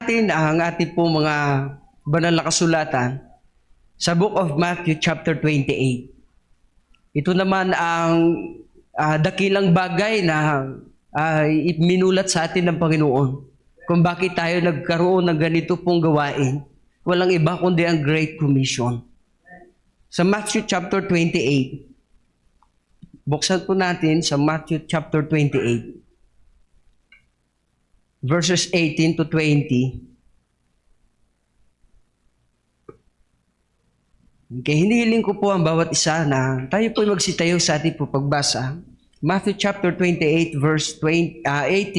Natin ang ating po mga banal na kasulatan sa Book of Matthew chapter 28. Ito naman ang dakilang bagay na minulat sa atin ng Panginoon kung bakit tayo nagkaroon ng ganito pong gawain. Walang iba kundi ang Great Commission. Sa Matthew chapter 28, buksan po natin sa Matthew chapter 28. Verses 18 to 20. Okay, hinihiling ko po ang bawat isa na tayo po magsitayo sa ating po pagbasa. Matthew chapter 28 verse 18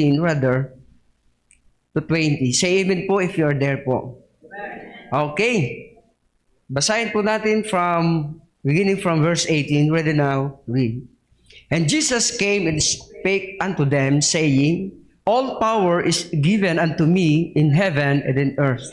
to 20. Say amen po if you're there po. Okay. Basahin po natin beginning from verse 18. Ready now, read. And Jesus came and spake unto them, saying, All power is given unto me in heaven and in earth.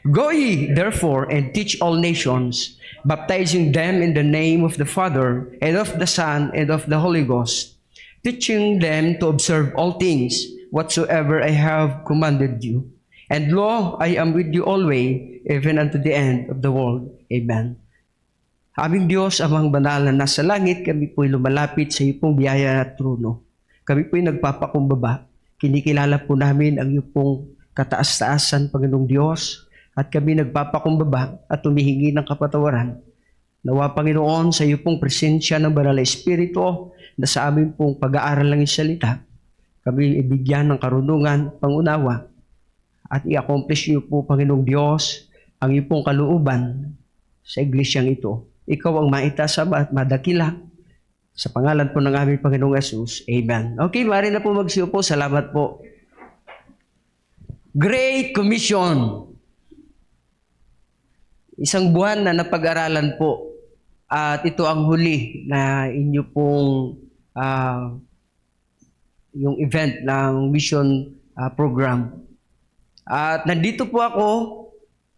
Go ye, therefore, and teach all nations, baptizing them in the name of the Father, and of the Son, and of the Holy Ghost, teaching them to observe all things whatsoever I have commanded you. And lo, I am with you always, even unto the end of the world. Amen. Aming Diyos, amang banal na nasa langit, kami po'y lumalapit sa iyong biyaya at trono. Kami po'y nagpapakumbaba. Kinikilala po namin ang iyong pong kataas-taasan, Panginoong Diyos, at kami nagpapakumbaba at humihingi ng kapatawaran. Nawa, Panginoon, sa iyong pong presensya ng Banal na Espiritu na sa amin pong pag-aaral ng salita, kami ibigyan ng karunungan, pangunawa, at i-accomplish niyo po, Panginoong Diyos, ang iyong pong kalooban sa iglesyang ito. Ikaw ang maitasama at madakila. Sa pangalan po ng aming Panginoong Yesus. Amen. Okay, maaari na po magsiupo. Salamat po. Great Commission. Isang buwan na napag-aralan po. At ito ang huli na inyo pong yung event ng mission program. At nandito po ako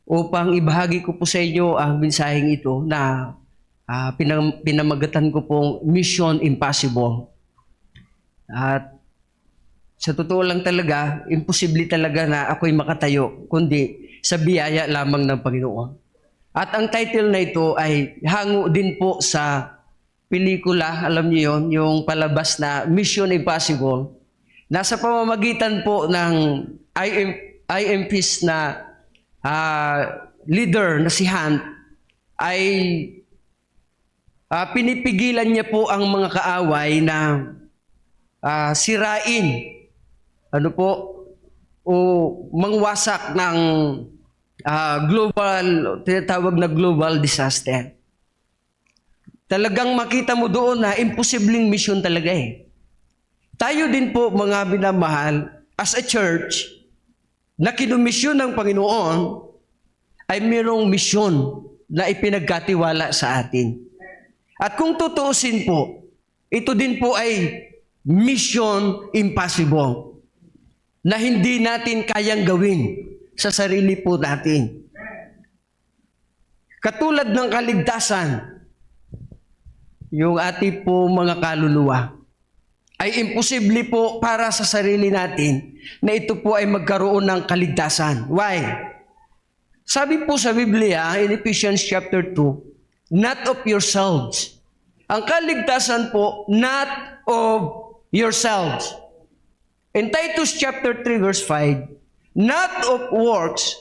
upang ibahagi ko po sa inyo ang mensaheng ito na pinamagatan ko pong Mission Impossible. At sa totoo lang talaga, imposible talaga na ako'y makatayo, kundi sa biyaya lamang ng Panginoon. At ang title na ito ay hango din po sa pelikula, alam niyo yon, yung palabas na Mission Impossible. Nasa pamamagitan po ng IMPs na leader na si Hunt ay pinipigilan niya po ang mga kaaway na sirain o mangwasak ng tinatawag na global disaster. Talagang makita mo doon na imposibleng mission talaga eh. Tayo din po mga minamahal as a church na kinumisyon ng Panginoon ay mayroong misyon na ipinagkatiwala sa atin. At kung tutuusin po, ito din po ay mission impossible na hindi natin kayang gawin sa sarili po natin. Katulad ng kaligtasan, yung ating po mga kaluluwa, ay imposible po para sa sarili natin na ito po ay magkaroon ng kaligtasan. Why? Sabi po sa Biblia, in Ephesians chapter 2, not of yourselves. Ang kaligtasan po, not of yourselves. In Titus chapter 3 verse 5, not of works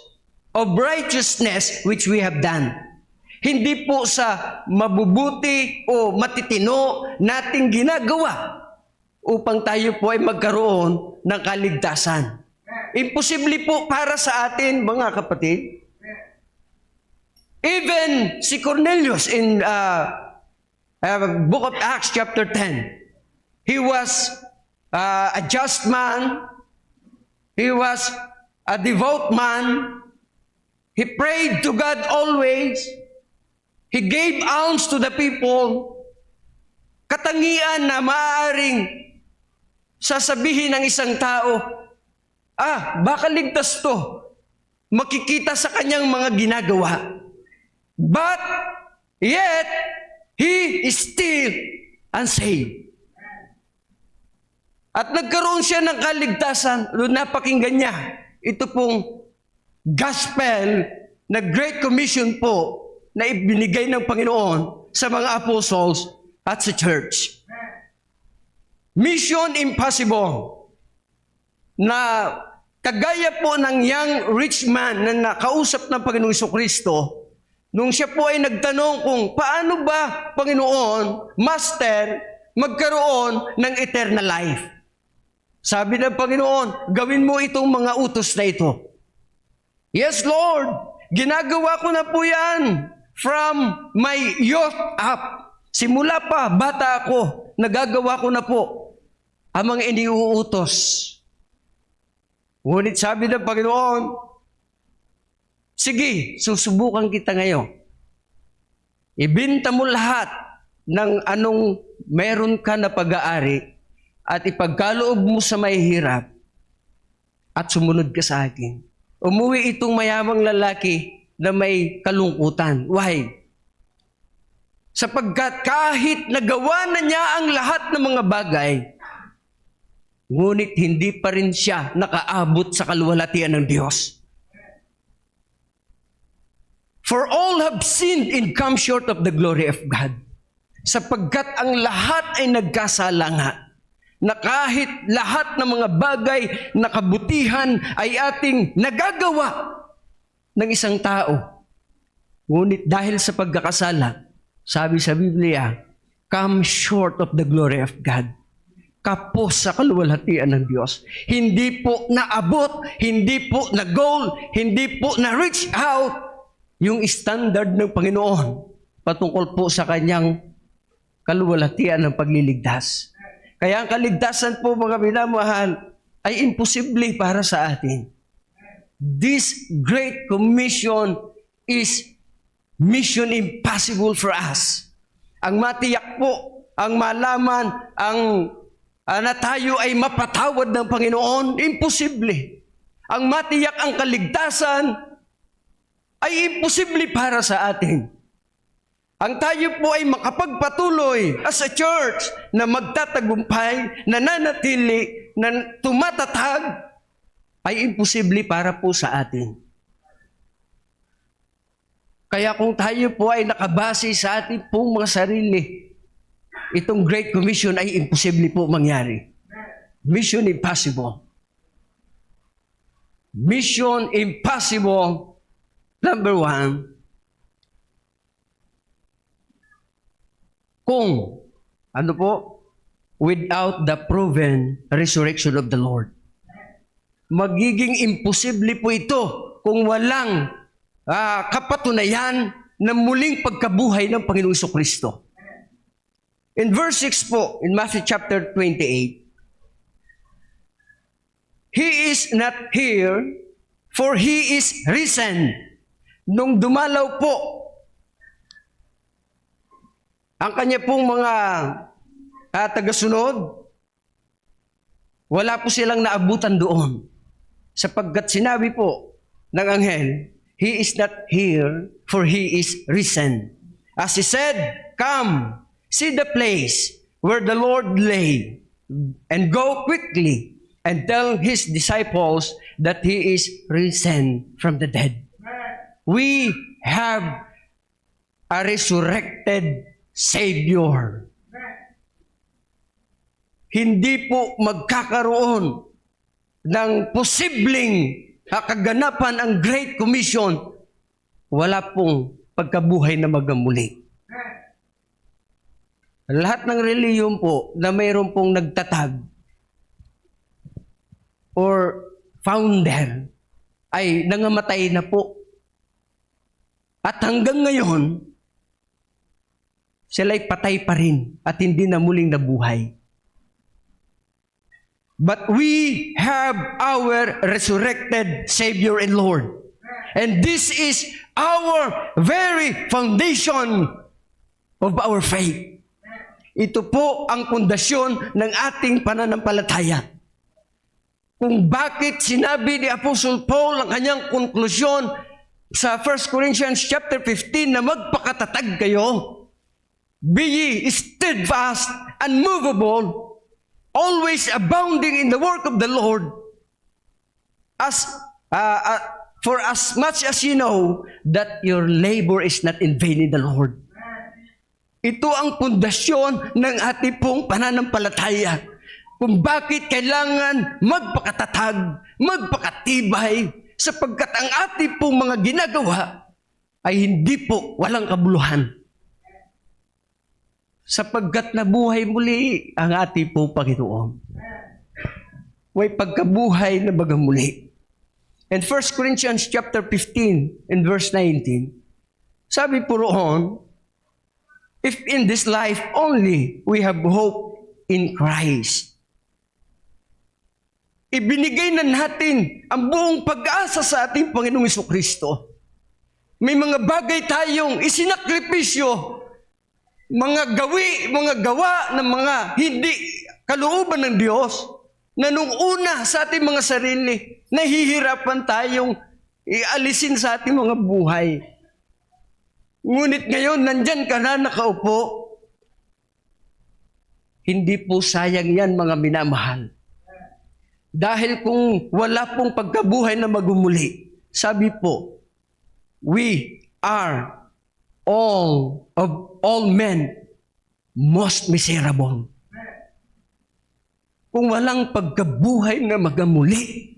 of righteousness which we have done. Hindi po sa mabubuti o matitino nating ginagawa upang tayo po ay magkaroon ng kaligtasan. Imposible po para sa atin, mga kapatid. Even si Cornelius in Book of Acts chapter 10, he was a just man, he was a devout man, he prayed to God always, he gave alms to the people. Katangian na maaaring sasabihin ng isang tao, baka ligtas to, makikita sa kanyang mga ginagawa. But yet, he is still unsaved. At nagkaroon siya ng kaligtasan, napakinggan niya ito pong gospel na Great Commission po na ibinigay ng Panginoon sa mga apostles at sa church. Mission impossible na kagaya po ng young rich man na nakausap ng Panginoong Jesucristo nung siya po ay nagtanong kung paano ba, Panginoon, Master, magkaroon ng eternal life. Sabi ng Panginoon, gawin mo itong mga utos na ito. Yes, Lord, ginagawa ko na po yan from my youth up. Simula pa, bata ako, nagagawa ko na po ang mga iniuutos. Ngunit sabi ng Panginoon, sige, susubukan kita ngayon. Ibenta mo lahat ng anong meron ka na pag-aari at ipagkaloob mo sa mahihirap at sumunod ka sa akin. Umuwi itong mayamang lalaki na may kalungkutan. Why? Sapagkat kahit nagawa na niya ang lahat ng mga bagay, ngunit hindi pa rin siya nakaabot sa kaluwalhatian ng Diyos. For all have sinned and come short of the glory of God. Sapagkat ang lahat ay nagkasala nga, na kahit lahat ng mga bagay na kabutihan ay ating nagagawa ng isang tao. Ngunit dahil sa pagkakasala, sabi sa Biblia, come short of the glory of God. Kapos sa kaluwalhatian ng Diyos. Hindi po naabot, hindi po na-goal, hindi po na-reach out yung standard ng Panginoon patungkol po sa kanyang kaluwalhatian ng pagliligtas. Kaya ang kaligtasan po, mga minamahal, ay imposible para sa atin. This Great Commission is mission impossible for us. Ang matiyak po, ang malaman, na tayo ay mapatawad ng Panginoon, imposible. Ang matiyak ang kaligtasan ay imposible para sa atin. Ang tayo po ay makapagpatuloy as a church na magtatagumpay, nananatili, na tumatatag, ay imposible para po sa atin. Kaya kung tayo po ay nakabase sa ating pong mga sarili, itong Great Commission ay imposible po mangyari. Mission impossible. Mission impossible, number 1, kung, without the proven resurrection of the Lord. Magiging imposible po ito kung walang kapatunayan na muling pagkabuhay ng Panginoong Jesucristo. In verse 6 po, in Matthew chapter 28, He is not here, for He is risen. Nung dumalaw po, ang kanya pong mga tagasunod, wala po silang naabutan doon. Sapagkat sinabi po ng anghel, He is not here, for He is risen. As He said, come, see the place where the Lord lay, and go quickly and tell His disciples that He is risen from the dead. We have a resurrected Savior. Hindi po magkakaroon ng posibleng kaganapan ang Great Commission, wala pong pagkabuhay na magamuli. Lahat ng reliyon po na mayroon pong nagtatag or founder ay nangamatay na po. At hanggang ngayon, sila'y patay pa rin at hindi na muling nabuhay. But we have our resurrected Savior and Lord. And this is our very foundation of our faith. Ito po ang pundasyon ng ating pananampalataya. Kung bakit sinabi ni Apostle Paul ang kanyang konklusyon sa 1 Corinthians chapter 15 na magpakatatag kayo, be ye steadfast, unmovable, always abounding in the work of the Lord, as For as much as you know that your labor is not in vain in the Lord. Ito ang pundasyon ng ating pong pananampalataya. Kung bakit kailangan magpakatatag, magpakatibay, sapagkat ang ating pong mga ginagawa ay hindi po walang kabuluhan. Sapagkat nabuhay muli ang ating pong Panginoon. May pagkabuhay na bagang muli. And 1 Corinthians chapter 15 and verse 19, sabi po roon, if in this life only we have hope in Christ. Ibinigay na natin ang buong pag-asa sa ating Panginoong Jesucristo. May mga bagay tayong isinakripisyo, mga gawa ng mga hindi kalooban ng Diyos, na nung una sa ating mga sarili, nahihirapan tayong ialisin sa ating mga buhay. Ngunit ngayon, nandyan ka na nakaupo. Hindi po sayang yan, mga minamahal. Dahil kung wala pong pagkabuhay na magumuli, sabi po, we are all men most miserable. Kung walang pagkabuhay na magamuli,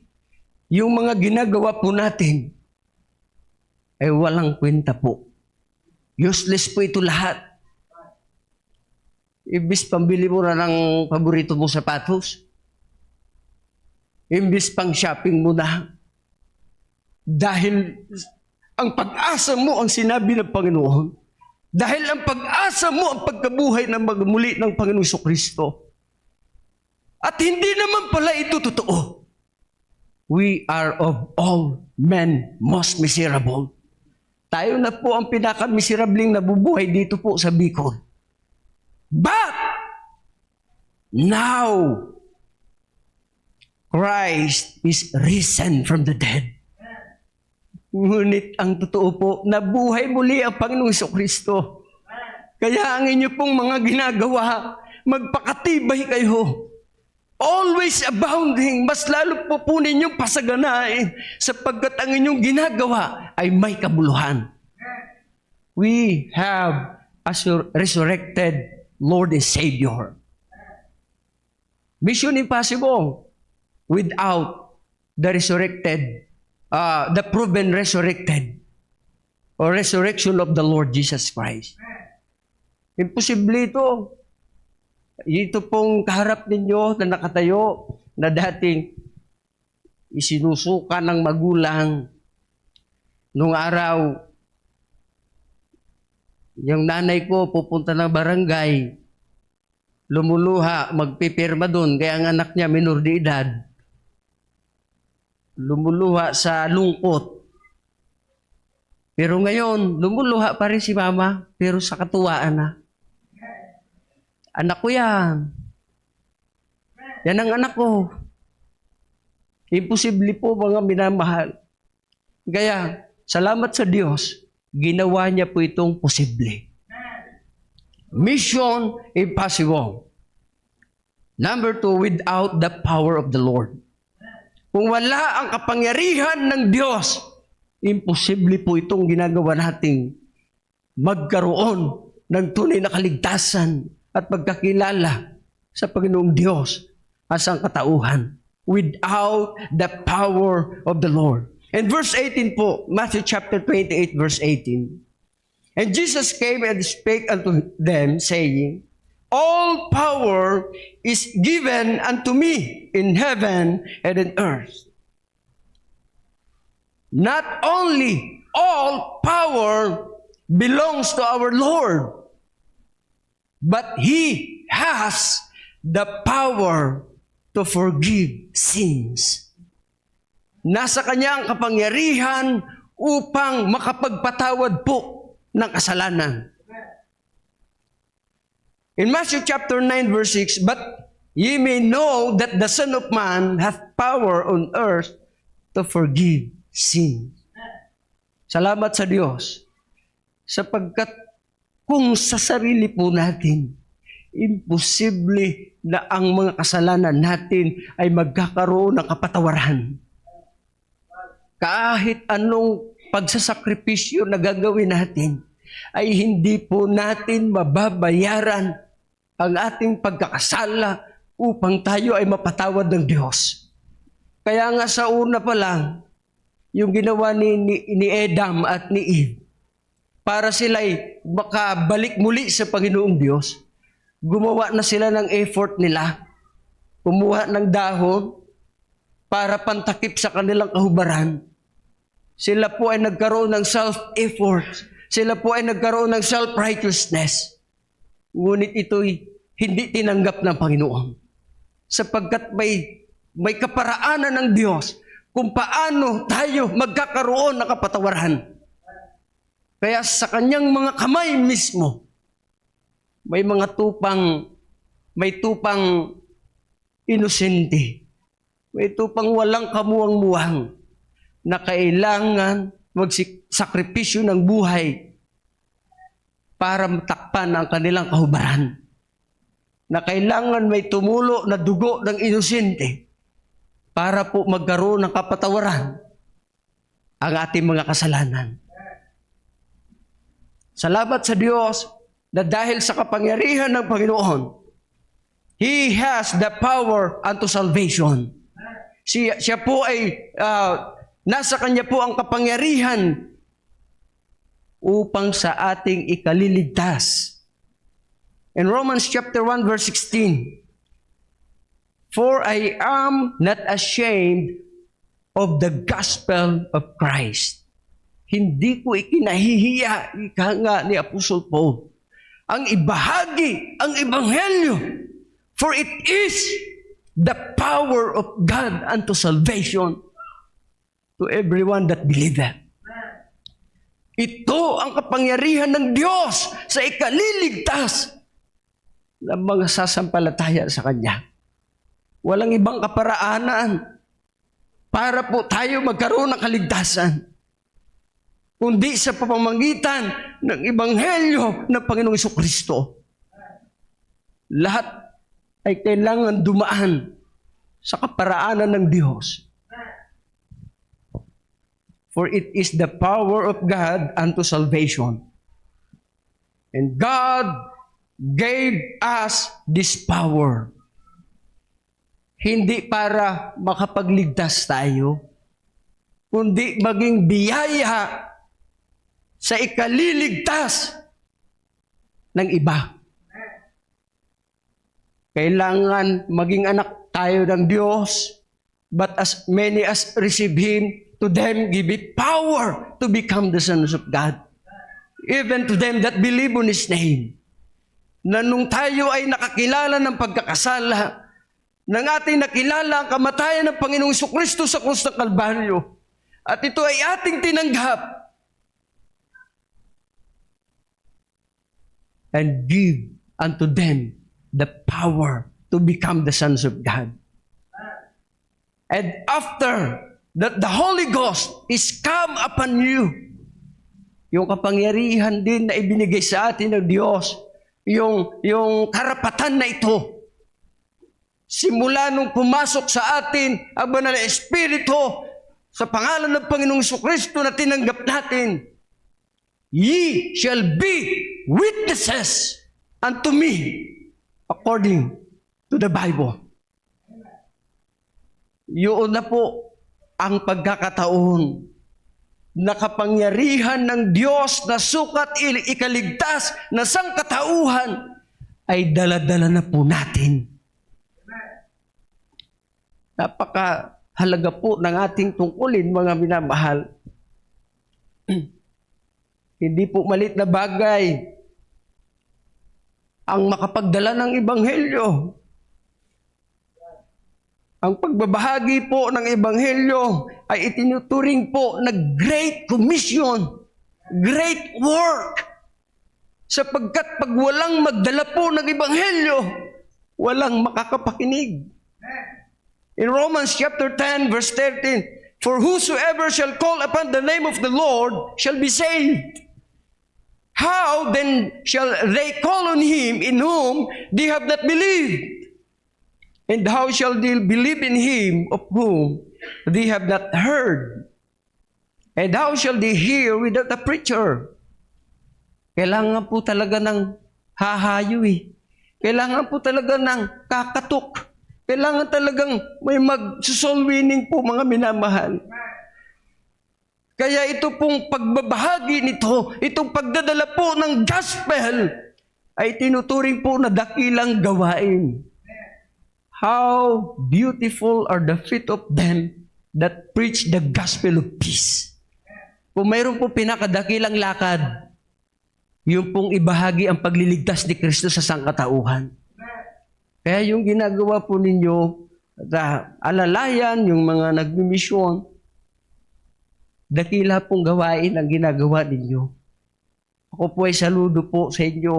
yung mga ginagawa po natin ay walang kwenta po. Useless po ito lahat. Imbis pambili mo na ng paborito mong sapatos, imbis pang shopping mo na, dahil ang pag-asa mo ang sinabi ng Panginoon, dahil ang pag-asa mo ang pagkabuhay na magmuli ng Panginoong Jesucristo. At hindi naman pala ito totoo. We are of all men most miserable. Tayo na po ang pinaka-miserabling nabubuhay dito po sa Bicol. But, now, Christ is risen from the dead. Ngunit ang totoo po, nabuhay muli ang Panginoong Jesucristo. Kaya ang inyo pong mga ginagawa, magpakatibay kayo. Always abounding, mas lalo po po ninyong pasaganain sapagkat ang inyong ginagawa ay may kabuluhan. We have a resurrected Lord and Savior. Mission impossible without the resurrected, the proven resurrected or resurrection of the Lord Jesus Christ. Imposible ito. Ito pong kaharap ninyo na nakatayo na dating isinusuka ng magulang nung araw. Yung nanay ko pupunta ng barangay, lumuluha, magpipirma doon, kaya ang anak niya minor de edad. Lumuluha sa lungkot. Pero ngayon, lumuluha pa rin si mama, pero sa katuwaan na. Anak ko yan. Yan ang anak ko. Imposible po mga minamahal. Kaya, salamat sa Diyos, ginawa niya po itong posible. Mission impossible. Number 2, without the power of the Lord. Kung wala ang kapangyarihan ng Diyos, imposible po itong ginagawa nating magkaroon ng tunay na kaligtasan at pagkakilala sa Panginoong Diyos as ang katauhan without the power of the Lord. And verse 18 po, Matthew chapter 28, verse 18. And Jesus came and spake unto them, saying, all power is given unto me in heaven and in earth. Not only all power belongs to our Lord, but He has the power to forgive sins. Nasa Kanya ang kapangyarihan upang makapagpatawad po ng kasalanan. In Matthew chapter 9 verse 6, but ye may know that the Son of Man hath power on earth to forgive sin. Salamat sa Diyos, sapagkat kung sa sarili po natin, imposible na ang mga kasalanan natin ay magkakaroon ng kapatawaran. kahit anong pagsasakripisyo na gagawin natin, ay hindi po natin mababayaran ang ating pagkakasala upang tayo ay mapatawad ng Diyos. Kaya nga sa una pa lang, yung ginawa ni Adam at ni Eve, para sila'y makabalik muli sa Panginoong Diyos, gumawa na sila ng effort nila. Kumuha ng dahon para pantakip sa kanilang kahubaran. Sila po ay nagkaroon ng self-effort. Sila po ay nagkaroon ng self-righteousness. Ngunit ito'y hindi tinanggap ng Panginoon. Sapagkat may kaparaanan ng Diyos kung paano tayo magkakaroon ng kapatawaran. Kaya sa kanyang mga kamay mismo, may tupang inosente. May tupang walang kamuwang-muwang na kailangan magsakripisyo ng buhay para matakpan ang kanilang kahubaran. Na kailangan may tumulo na dugo ng inosente para po magkaroon ng kapatawaran ang ating mga kasalanan. Salamat sa Diyos na dahil sa kapangyarihan ng Panginoon, He has the power unto salvation. Siya po ay, nasa Kanya po ang kapangyarihan upang sa ating ikaliligtas. In Romans chapter 1 verse 16, "For I am not ashamed of the gospel of Christ." Hindi ko ikinahihiya, ika nga ni Apostle Paul, ang ibahagi ang ebanghelyo, for it is the power of God unto salvation to everyone that believeth. Ito ang kapangyarihan ng Diyos sa ikaliligtas ng mga sasampalataya sa Kanya. Walang ibang kaparaanan para po tayo magkaroon ng kaligtasan, kundi sa pamamagitan ng ebanghelyo ng Panginoong Jesucristo. Lahat ay kailangan dumaan sa kaparaanan ng Diyos. For it is the power of God unto salvation. And God gave us this power. Hindi para makapagligtas tayo, kundi maging biyaya sa ikaliligtas ng iba. Kailangan maging anak tayo ng Diyos, but as many as receive Him, to them give it power to become the sons of God. Even to them that believe on His name. Na nung tayo ay nakakilala ng pagkakasala, nang ating nakilala ang kamatayan ng Panginoong Jesucristo sa krus ng Kalbaryo, at ito ay ating tinanggap, and give unto them the power to become the sons of God. And after that the Holy Ghost is come upon you, yung kapangyarihan din na ibinigay sa atin ng Diyos, yung karapatan na ito, simula nung pumasok sa atin ang Banal na Espiritu sa pangalan ng Panginoong Jesucristo na tinanggap natin, "Ye shall be witnesses unto me," according to the Bible. Yun na po ang pagkakataon na kapangyarihan ng Diyos na sukat ikaligtas na sangkatauhan ay dala-dala na po natin. Napakahalaga po ng ating tungkulin, mga minamahal. Hindi po malit na bagay ang makapagdala ng ebanghelyo. Ang pagbabahagi po ng ebanghelyo ay itinuturing po na Great Commission, great work. Sapagkat pag walang magdala po ng ebanghelyo, walang makakapakinig. In Romans chapter 10 verse 13, "For whosoever shall call upon the name of the Lord shall be saved. How then shall they call on Him in whom they have not believed? And how shall they believe in Him of whom they have not heard?" And how shall they hear without a preacher? Kailangan po talaga ng hahayo eh. Kailangan po talaga ng kakatok. Kailangan talagang may mag-soul winning po, mga minamahal. Kaya ito pong pagbabahagi nito, itong pagdadala po ng gospel, ay tinuturing po na dakilang gawain. How beautiful are the feet of them that preach the gospel of peace. Kung mayroon po pinakadakilang lakad, yung pong ibahagi ang pagliligtas ni Kristo sa sangkatauhan. Kaya yung ginagawa po ninyo, alalayan, yung mga nagmimisyon, dakila pong gawain ang ginagawa ninyo. Ako po ay saludo po sa inyo.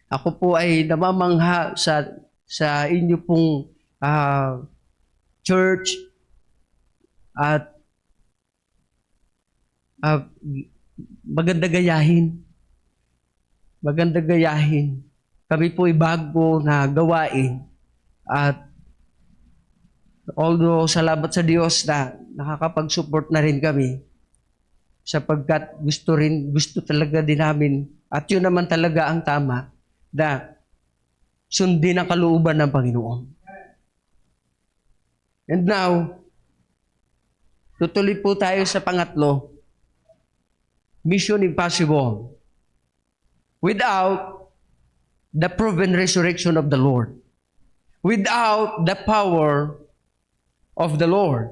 Ako po ay namamangha sa inyo pong church at maganda gayahin. Maganda gayahin. Kami po ay bago na gawain. At although salamat sa Diyos na nakakapag-support na rin kami sapagkat gusto talaga din namin at yun naman talaga ang tama na sundin ang kalooban ng Panginoon. And now, tutuloy po tayo sa pangatlo. Mission impossible. Without the proven resurrection of the Lord. Without the power of the Lord.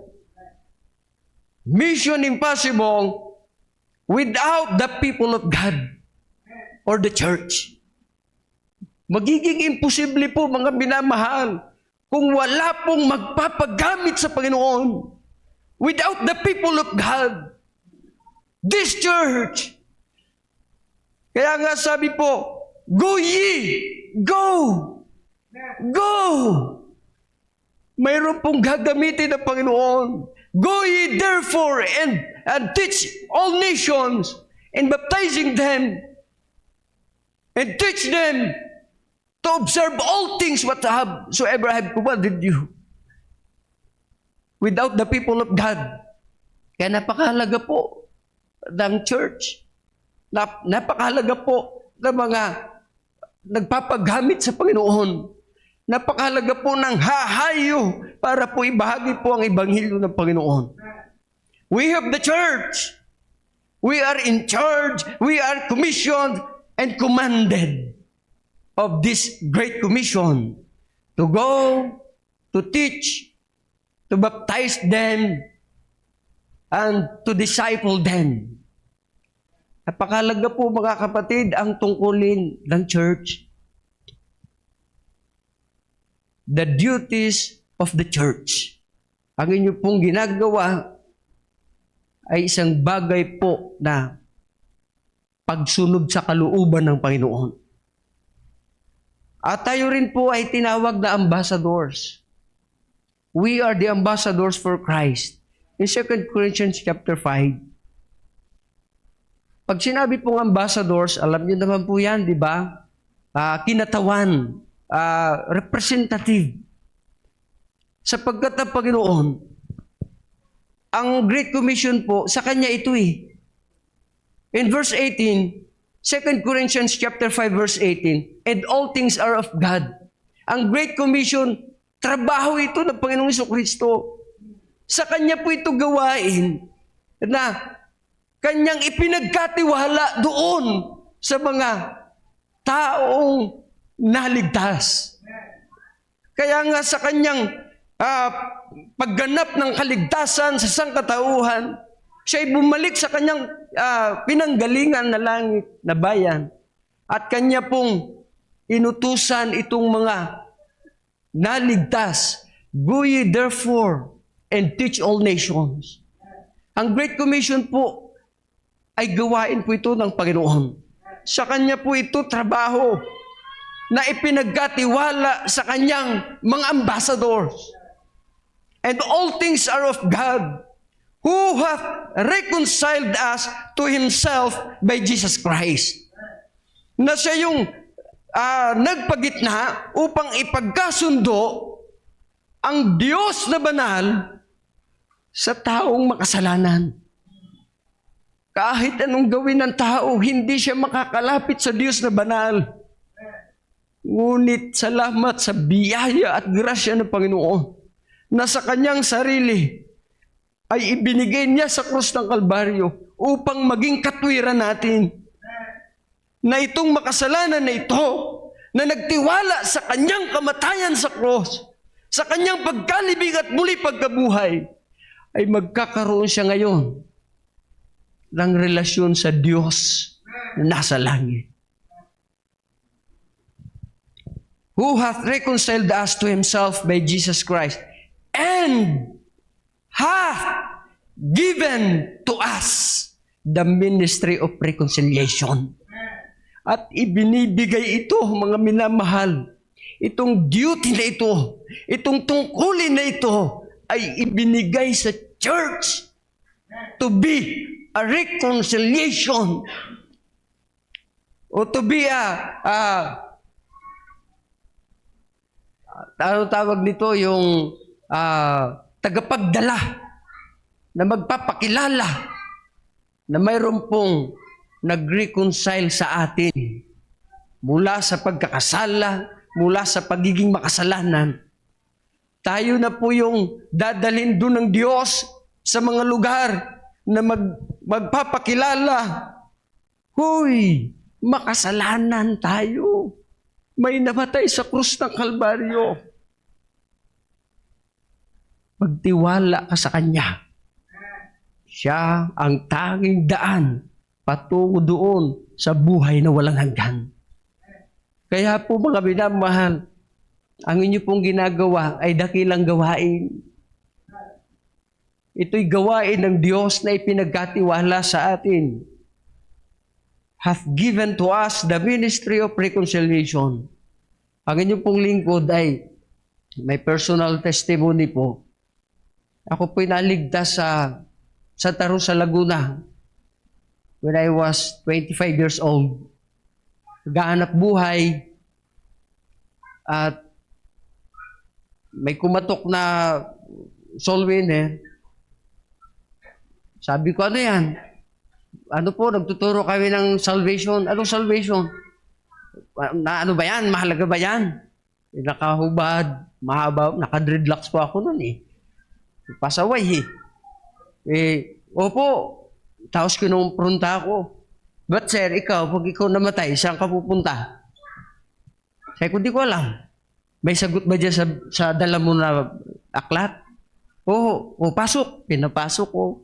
Mission impossible without the people of God or the church. Magiging imposible po, mga minamahal, kung wala pong magpapagamit sa Panginoon. Without the people of God. This church. Kaya nga sabi po, go ye! Go! Go! Mayroon pong gagamitin ng Panginoon. Go ye therefore and teach all nations and baptizing them and teach them to observe all things whatsoever I have commanded you. Without the people of God. Kaya napakahalaga po ng church. Napakahalaga po ng mga nagpapagamit sa Panginoon. Napakahalaga po ng hahayo para po ibahagi po ang Ebanghelyo ng Panginoon. We have the church. We are in charge. We are commissioned and commanded of this great commission to go, to teach, to baptize them, and to disciple them. Napakahalaga po, mga kapatid, ang tungkulin ng church. The duties of the church. Ang inyo pong ginagawa ay isang bagay po na pagsunod sa kalooban ng Panginoon. At tayo rin po ay tinawag na ambassadors. We are the ambassadors for Christ. In 2 Corinthians chapter 5, pag sinabi pong ambassadors, alam niyo naman po yan, di ba? Kinatawan, representative. Sapagkat ang Panginoon, ang Great Commission po, sa Kanya ito eh. In verse 18, 2 Corinthians chapter 5 verse 18, and all things are of God. Ang Great Commission, trabaho ito ng Panginoong Jesucristo. Sa Kanya po ito gawain na Kanyang ipinagkatiwala doon sa mga taong naligtas. Kaya nga sa Kanyang pagganap ng kaligtasan sa sangkatauhan, siya'y bumalik sa Kanyang pinanggalingan na langit na bayan. At Kanya pong inutusan itong mga naligtas. Go ye therefore and teach all nations. Ang Great Commission po ay gawain po ito ng Panginoon. Sa Kanya po ito trabaho na ipinagkatiwala sa Kanyang mga ambassadors. And all things are of God, who hath reconciled us to Himself by Jesus Christ. Na siya yung nagpagitna upang ipagkasundo ang Diyos na banal sa taong makasalanan. Kahit anong gawin ng tao, hindi siya makakalapit sa Diyos na banal. Ngunit salamat sa biyaya at grasya ng Panginoon na sa kanyang sarili ay ibinigay niya sa krus ng Kalbaryo upang maging katwiran natin. Na itong makasalanan na ito, na nagtiwala sa kanyang kamatayan sa krus, sa kanyang pagkalibing at muli pagkabuhay, ay magkakaroon siya ngayon ng relasyon sa Diyos na nasa langit. Who hath reconciled us to himself by Jesus Christ and hath given to us the ministry of reconciliation. At ibinibigay ito, mga minamahal, itong duty na ito, itong tungkulin na ito, ay ibinigay sa church to be a reconciliation o to be ano tawag nito, yung tagapagdala na magpapakilala na mayroon pong nag-reconcile sa atin mula sa pagkakasala, mula sa pagiging makasalanan. Tayo na po yung dadalhin doon ng Diyos sa mga lugar na magpapakilala. Huy, makasalanan tayo. May namatay sa krus ng Kalbaryo. Magtiwala ka sa Kanya. Siya ang tanging daan patungo doon sa buhay na walang hanggan. Kaya po mga minamahal, ang inyo pong ginagawa ay dakilang gawain. Ito'y gawain ng Diyos na ipinagkatiwala sa atin. Hath given to us the ministry of reconciliation. Ang inyong pong lingkod ay may personal testimony po. Ako po'y naligtas sa Santa Rosa, Laguna when I was 25 years old. Naghahanap buhay at may kumatok na soul winner. Sabi ko, ano yan? Ano po, nagtuturo kami ng salvation. Anong salvation? Ano ba yan? Mahalaga ba yan? Nakahubad, mahaba, nakadreadlocks po ako nun eh. Pasaway opo, tapos kinumpronta ako. But sir, ikaw, pag ikaw namatay, saan ka pupunta? Sabi ko, di ko alam. May sagot ba dyan sa dala mo na aklat? Oo, pasok. Pinapasok ko.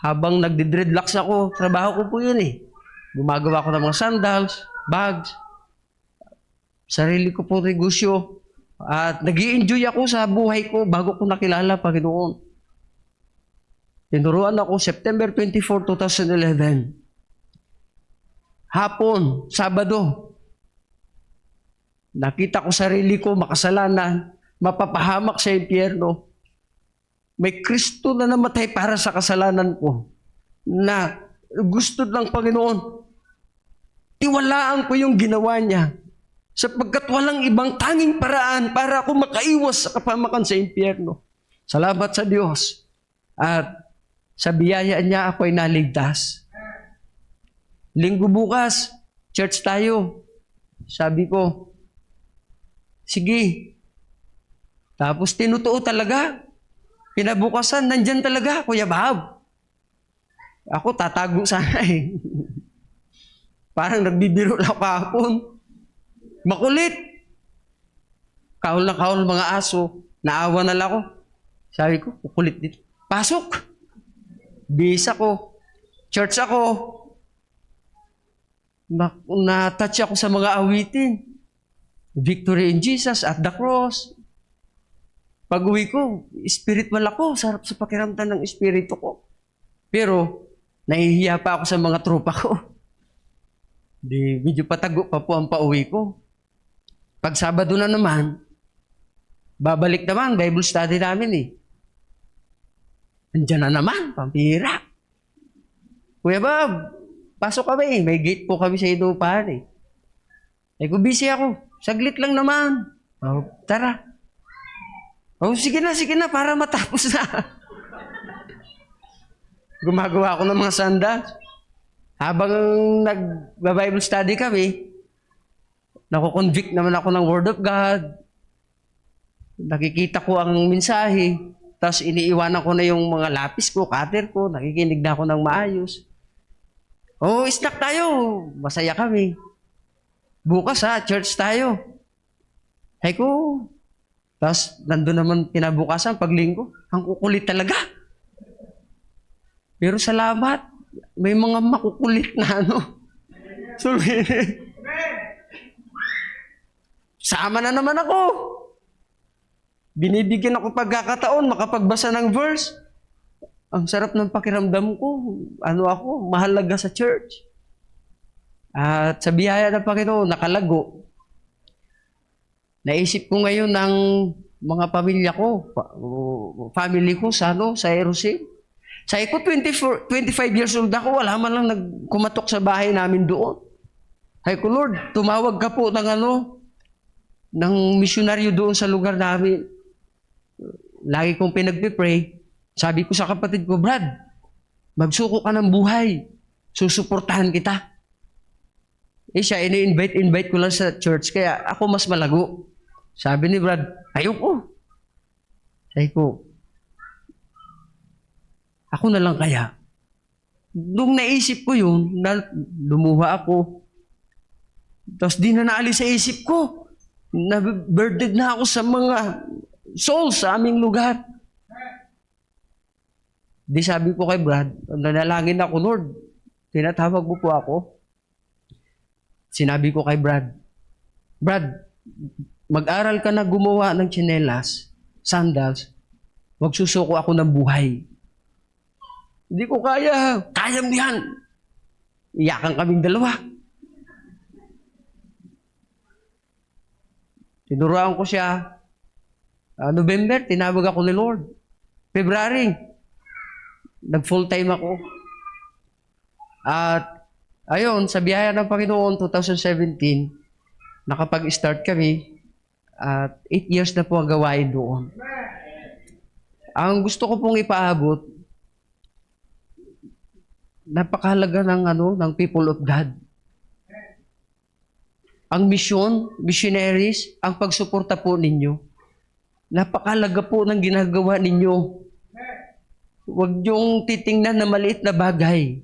Habang nagdi-dreadlocks ako, trabaho ko po yun eh. Gumagawa ko ng mga sandals, bags, sarili ko po negosyo. At nag-i-enjoy ako sa buhay ko bago ko nakilala Panginoon. Tinuruan ako September 24, 2011. Hapon, Sabado. Nakita ko sarili ko makasalanan, mapapahamak sa impyerno. May Kristo na namatay para sa kasalanan ko na gusto ng Panginoon. Tiwalaan ko yung ginawa niya sapagkat walang ibang tanging paraan para ako makaiwas sa kapamakan sa impyerno. Salamat sa Diyos. At sa biyaya niya ako ay naligtas. Linggo bukas, church tayo. Sabi ko, sige. Tapos tinutuo talaga. Pinabukasan, nandyan talaga, Kuya Bob. Ako, tatago sana eh. Parang nagbibiro lang kahapon. Makulit. Kaul na kaul mga aso. Naawa na lang ako. Sabi ko, kukulit dito. Pasok. Bis ako. Church ako. Na-touch ako sa mga awitin. Victory in Jesus at the cross. Pag-uwi ko, spiritual ako. Sarap sa pakiramdam ng espiritu ko. Pero, nahihiya pa ako sa mga tropa ko. Di, medyo patago pa po ang pauwi ko. Pag Sabado na naman, babalik naman, Bible study namin eh. Andiyan na naman, pampira. Kuya Bob, pasok kami. May gate po kami sa inuupahan eh. Kung busy ako, saglit lang naman. Oh, tara. Oh, sige na, para matapos na. Gumagawa ako ng mga sandals. Habang nag-Bible study kami, nako-convict naman ako ng Word of God. Nakikita ko ang mensahe. Tapos iniiwanan ko na yung mga lapis ko, cutter ko. Nakikinig na ako ng maayos. Oh, snack tayo. Masaya kami. Bukas church tayo. Hay ko. Tapos nandun naman kinabukasan, paglinggo. Ang kukulit talaga. Pero salamat. May mga makukulit na So, sama na naman ako. Binibigyan ako pagkakataon, makapagbasa ng verse. Ang sarap ng pakiramdam ko. Ako, mahalaga sa church. At sa biyaya ng Panginoon, nakalago. Naisip ko ngayon ng mga pamilya ko, family ko sa Erosing. Sabi ko, 25 years old ako, wala man lang nagkumatok sa bahay namin doon. Sabi ko, Lord, tumawag ka po ng misyonaryo doon sa lugar namin. Lagi kong pinagpipray. Sabi ko sa kapatid ko, Brad, magsuko ka ng buhay. Susuportahan kita. Siya, ini-invite ko lang sa church, kaya ako mas malago. Sabi ni Brad, ayoko. Sabi ko, ako na lang kaya. Nung naisip ko yun, lumuha ako. Tapos di na naalis sa isip ko. Na-burdened na ako sa mga souls sa aming lugar. Di sabi ko kay Brad, nanalangin ako, Lord, tinatawag mo po ako. Sinabi ko kay Brad, mag-aral ka na gumawa ng tsinelas, sandals, magsusuko ako ng buhay. Hindi ko kaya. Kaya mo yan. Iyakan kaming dalawa. Tinuruan ko siya. November, tinawag ako ni Lord. February, nag-full time ako. At ayun, sa biyaya ng Panginoon, 2017, nakapag-start kami. At 8 years na po ang gawain doon. Ang gusto ko pong ipaabot, napakahalaga ng people of God. Ang misyon, missionaries, ang pagsuporta po ninyo. Napakahalaga po ng ginagawa ninyo. Huwag niyong titingnan na maliit na bagay.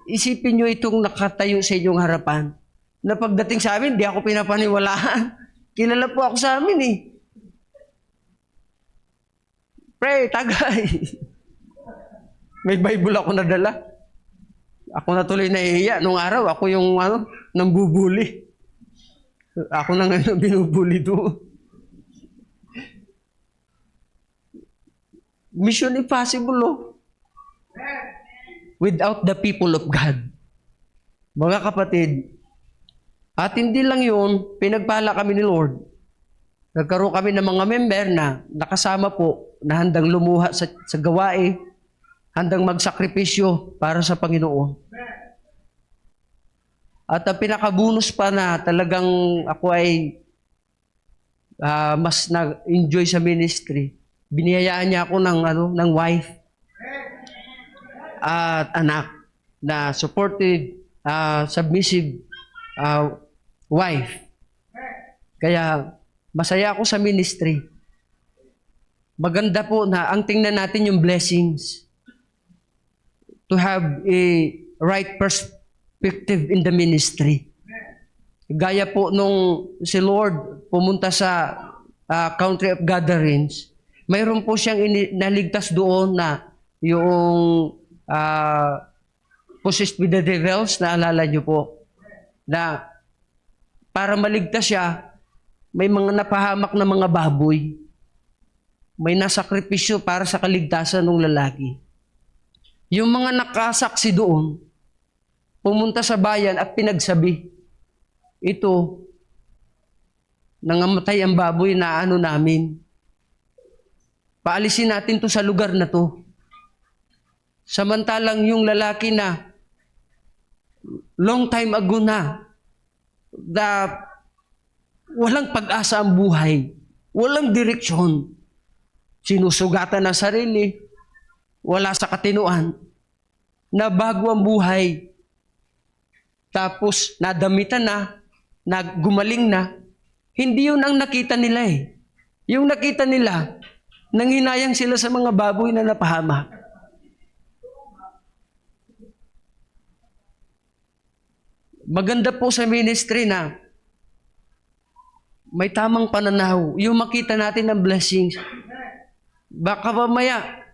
Isipin niyo itong nakatayo sa inyong harapan. Na pagdating sa amin, di ako pinapaniwalaan. Kilala po ako sa amin eh. Pray, tagay. May Bible ako nadala. Ako na tuloy nahihiya. Nung araw, ako yung nambubuli. Ako na ngayon binubuli doon. Mission impossible, without the people of God. Mga kapatid, at hindi lang yun, pinagpala kami ni Lord. Nagkaroon kami ng mga member na nakasama po, na handang lumuha sa gawain, handang magsakripisyo para sa Panginoon. At ang pinakabonus pa na talagang ako ay mas na-enjoy sa ministry, biniyayaan niya ako ng wife at anak na supportive, submissive wife. Kaya masaya ako sa ministry. Maganda po na ang tingnan natin yung blessings. To have a right perspective in the ministry. Gaya po nung si Lord pumunta sa country of gatherings, mayroon po siyang naligtas doon na yung possessed with the devils, naalala niyo po, na para maligtas siya, may mga napahamak na mga baboy. May nasakripisyo para sa kaligtasan ng lalaki. Yung mga nakasaksi doon, pumunta sa bayan at pinagsabi, ito, nangamatay ang baboy na namin. Paalisin natin to sa lugar na to. Samantalang yung lalaki na long time ago na walang pag-asa ang buhay, walang direksyon, sinusugatan ng sarili, wala sa katinuan, na bago ang buhay, tapos nadamitan na, gumaling na, hindi yun ang nakita nila eh. Yung nakita nila, nanghinayang sila sa mga baboy na napahamak. Maganda po sa ministry na may tamang pananaw. Yung makita natin ng blessings. Baka mamaya,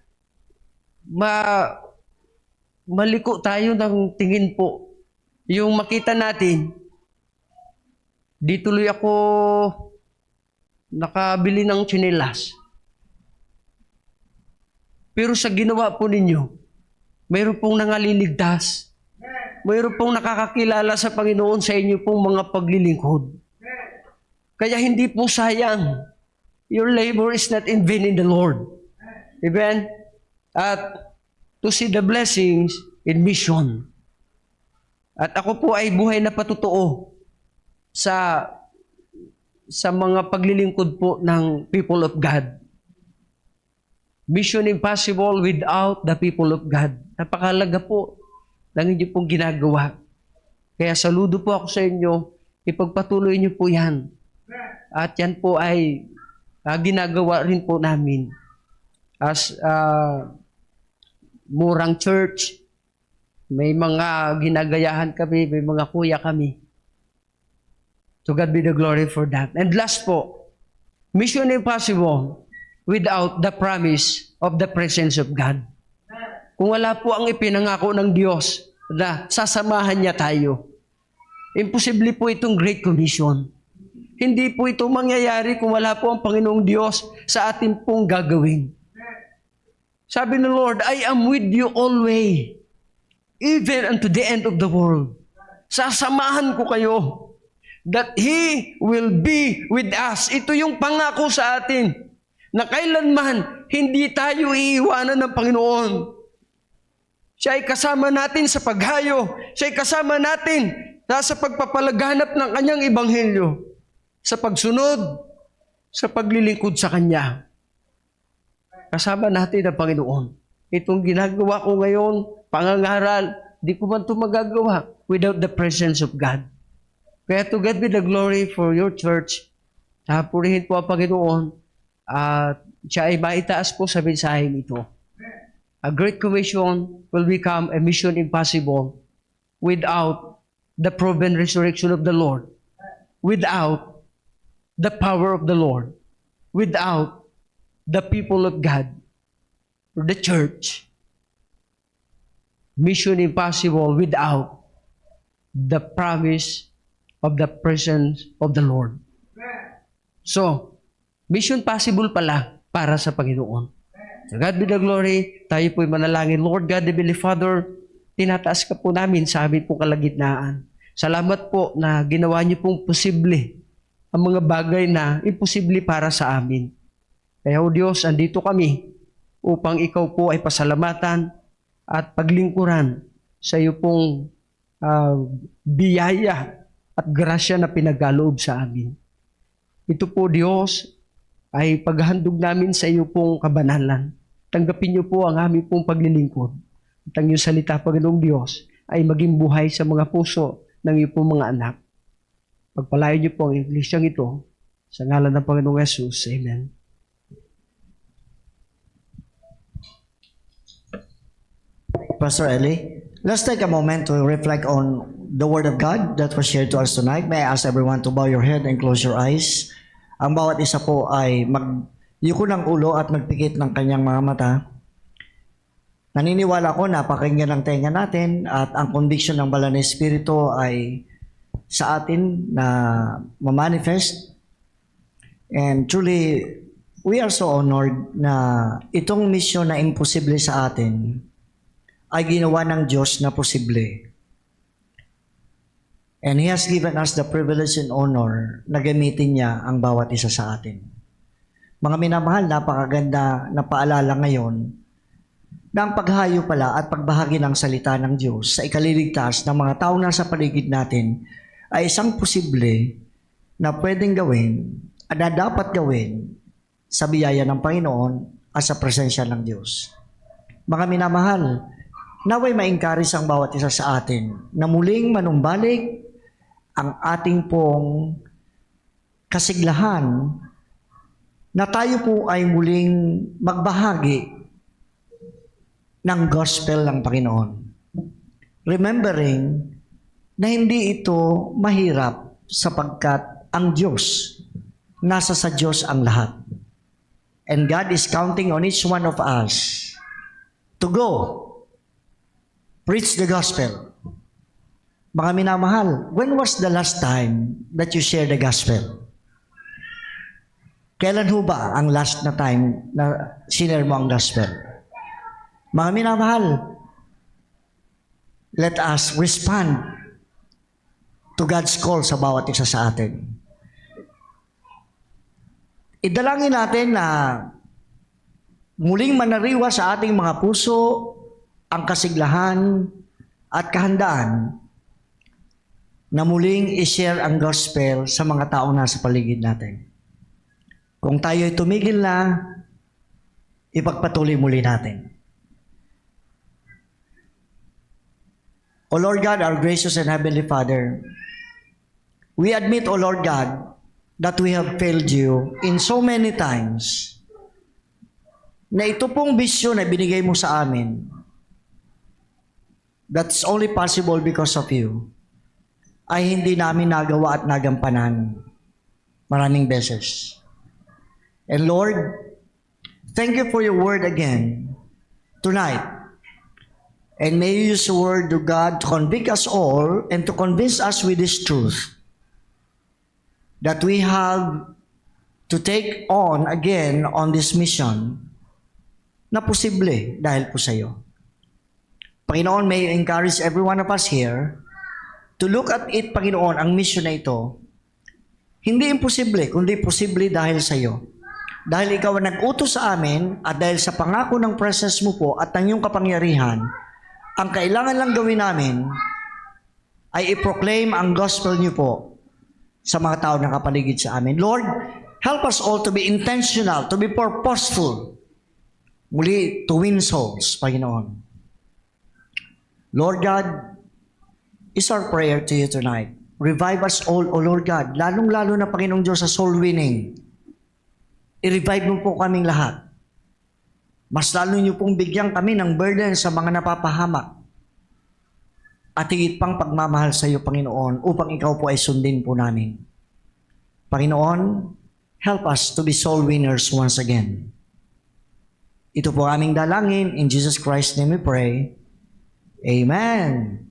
maliko tayo ng tingin po. Yung makita natin, di tuloy ako nakabili ng tsinelas. Pero sa ginawa po ninyo, mayroon pong nangaliligtas. Mayroon pong nakakakilala sa Panginoon sa inyo pong mga paglilingkod. Kaya hindi po sayang. Your labor is not in vain in the Lord. Amen? At to see the blessings in mission. At ako po ay buhay na patutuo sa mga paglilingkod po ng people of God. Mission impossible without the people of God. Napakalaga po ng inyo pong ginagawa. Kaya saludo po ako sa inyo, ipagpatuloy niyo po yan. At yan po ay ginagawa rin po namin as murang church. May mga ginagayahan kami, may mga kuya kami. To God be the glory for that. And last po, mission impossible without the promise of the presence of God. Kung wala po ang ipinangako ng Diyos na sasamahan niya tayo, imposible po itong Great Commission. Hindi po ito mangyayari kung wala po ang Panginoong Diyos sa ating pong gagawin. Sabi ng Lord, I am with you always, even unto the end of the world. Sasamahan ko kayo, that He will be with us. Ito yung pangako sa atin, na kailanman hindi tayo iiwanan ng Panginoon. Siya ay kasama natin sa paghayo. Siya ay kasama natin sa pagpapalaganap ng Kanyang Ebanghelyo, sa pagsunod, sa paglilingkod sa Kanya. Kasama natin ang Panginoon. Itong ginagawa ko ngayon, pangangaral, di ko man ito magagawa without the presence of God. Kaya to God be the glory for your church. Purihin po ang Panginoon at siya ay maitaas po sa mensaheng ito. A Great Commission will become a mission impossible without the proven resurrection of the Lord, without the power of the Lord, without the people of God, the church. Mission impossible without the promise of the presence of the Lord. So, mission possible pala para sa Panginoon. So God be the glory. Tayo po'y manalangin. Lord God, Heavenly Father, tinataas ka po namin sa aming pong kalagitnaan. Salamat po na ginawa niyo pong posible ang mga bagay na imposible para sa amin. Kaya o Diyos, andito kami upang ikaw po ay pasalamatan at paglingkuran sa iyo pong biyaya at grasya na pinagkaloob sa amin. Ito po, Diyos, ay paghandog namin sa iyo pong kabanalan. Tanggapin niyo po ang aming pong paglilingkod. At ang iyong salita, Panginoong Diyos, ay maging buhay sa mga puso ng iyong pong mga anak. Pagpalain niyo po ang iglesyang ito sa ngalan ng Panginoong Yesus. Amen. Pastor Eli, let's take a moment to reflect on the Word of God that was shared to us tonight. May I ask everyone to bow your head and close your eyes. Ang bawat isa po ay yuko ng ulo at magpikit ng kanyang mga mata. Naniniwala ko na pakinggan ng tenga natin at ang conviction ng Banal na Espiritu ay sa atin na mamanifest. And truly, we are so honored na itong mission na imposible sa atin ay ginawa ng Diyos na posible. And He has given us the privilege and honor na gamitin niya ang bawat isa sa atin. Mga minamahal, napakaganda na paalala ngayon na ang paghayo pala at pagbahagi ng salita ng Diyos sa ikaliligtas ng mga taong nasa paligid natin ay isang posible na pwedeng gawin at na dapat gawin sa biyaya ng Panginoon at sa presensya ng Diyos. Mga minamahal, naway ma-encourage ang bawat isa sa atin na muling manumbalik ang ating pong kasiglahan na tayo po ay muling magbahagi ng gospel ng Panginoon. Remembering na hindi ito mahirap sapagkat ang Diyos, nasa sa Diyos ang lahat. And God is counting on each one of us to go preach the gospel. Mga minamahal, when was the last time that you shared the gospel? Kailan ho ba ang last na time na sinare mo ang gospel? Mga minamahal, let us respond to God's call sa bawat isa sa atin. Idalangin natin na muling manariwa sa ating mga puso ang kasiglahan at kahandaan na muling i-share ang gospel sa mga taong nasa paligid natin. Kung tayo ay tumigil na, ipagpatuloy muli natin. O Lord God, our gracious and heavenly Father, we admit, O Lord God, that we have failed you in so many times na ito pong bisyo na binigay mo sa amin, that's only possible because of you, ay hindi namin nagawa at nagampanan maraming beses. And Lord, thank you for your word again tonight. And may you use the word of God to convict us all and to convince us with this truth that we have to take on again on this mission na posible dahil po sa iyo. Panginoon, may you encourage every one of us here to look at it, Panginoon, ang mission na ito, hindi imposible, kundi posible dahil sa iyo. Dahil ikaw ang nag-utos sa amin at dahil sa pangako ng presence mo po at ng iyong kapangyarihan, ang kailangan lang gawin namin ay i-proclaim ang gospel niyo po sa mga tao na kapaligid sa amin. Lord, help us all to be intentional, to be purposeful, muli to win souls, Panginoon. Lord God, is our prayer to you tonight. Revive us all, O Lord God, lalong-lalo na Panginoong Diyos sa soul winning. I-revive mo po kaming lahat. Mas lalo niyo pong bigyan kami ng burden sa mga napapahamak. At higit pang pagmamahal sa iyo, Panginoon, upang ikaw po ay sundin po namin. Panginoon, help us to be soul winners once again. Ito po aming dalangin. In Jesus Christ's name we pray. Amen.